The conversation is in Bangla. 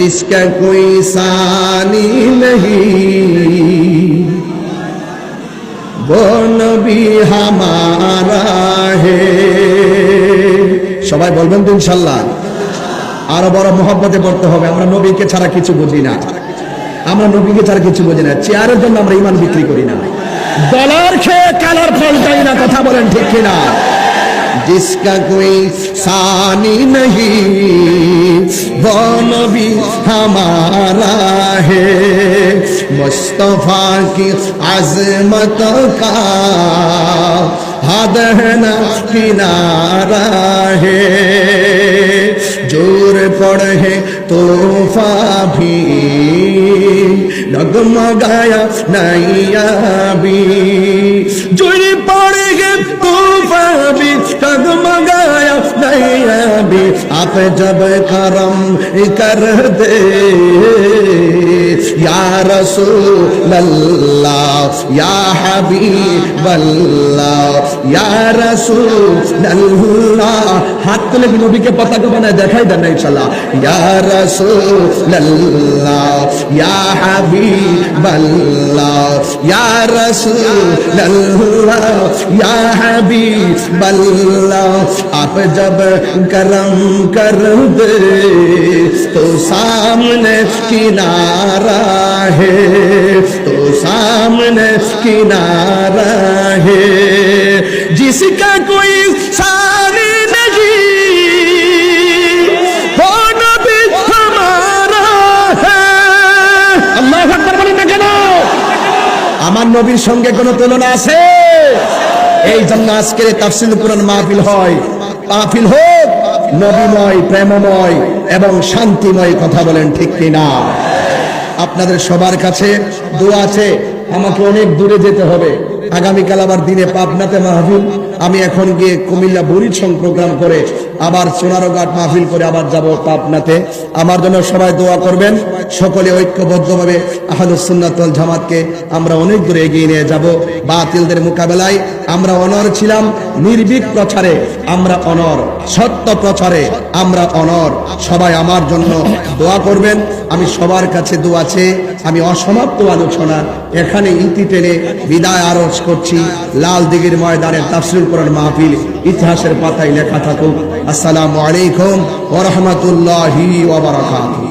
इसका कोई सानी नहीं वो नबी हमारा है। সবাই বলবেন তো ইনশাআল্লাহ। আরো বড় মহব্বতে পড়তে হবে। আমরা নবীকে ছাড়া কিছু বুঝি না, আমরা নবীকে ছাড়া কিছু বুঝি না। চেয়ারের জন্য আমরা ঈমান বিক্রি করি না, ডলার খেয়ে কালার পাল্টাই না। কথা বলেন ঠিক কিনা? जिसका कोई सानी नहीं वो नबी हमारा है। मुस्तफा की अज़मत का हद न किनारा है। जोर पड़े तूफा भी डगमगाया नैया भी। जोर पड़े तूफा भी डगमगाया नैया भी। आप जब करम कर दे या रसूल अल्लाह या हबीब अल्लाह या रसूल अल्लाह। हाथ तुले नबी के पताका बनाए देखाई देना इंशाल्लाह। या रसूल अल्लाह या हबीब अल्लाह या रसूल अल्लाह या हबीब अल्लाह। आप जब करम कर दे तो सामने किनारा है, तो सामने किनारा है। जिसका कोई सानी नहीं वो नबी हमारा है। अल्लाहु আকবার বলেন না কেন? আমার নবীর সঙ্গে কোনো তুলনা আছে? এই জন্য আজকের তাফসীর কুরআন মাহফিল হয়। মাহফিল হোক নবীময়, প্রেমময় এবং শান্তিময়। কথা বলেন ঠিক কিনা? আপনাদের সবার কাছে দোয়া আছে। আমাকে অনেক দূরে যেতে হবে। আগামীকাল আবার দিনে পাবনাতে মাহফিল। আমি এখন গিয়ে কুমিল্লা বুড়িছং প্রোগ্রাম করে আবার সোনারঘাট মাহফিল করে আবার যাব পাবনাতে। আমার জন্য সবাই দোয়া করবেন। সকলে ঐক্যবদ্ধভাবে আহলুস সুন্নাত ওয়াল জামাতকে আমরা অনেক দূরে এগিয়ে নিয়ে যাব। বাতিলদের মোকাবেলায় আমরা অনর ছিলাম, নির্ভীক প্রচারে আমরা অনর, সত্য প্রচারে আমরা অনর। সবাই আমার জন্য দোয়া করবেন। আমি সবার কাছে দোয়া আছে। আমি অসমাপ্ত আলোচনা এখানে ইতি টেনে বিদায় আরজ করছি। লাল দিঘির ময়দানের তাফসীর কুরআন মাহফিল ইতিহাসের পাতায় লেখা থাকুক। আসসালামু আলাইকুম ওয়া রাহমাতুল্লাহি ওয়া বারাকাতুহু।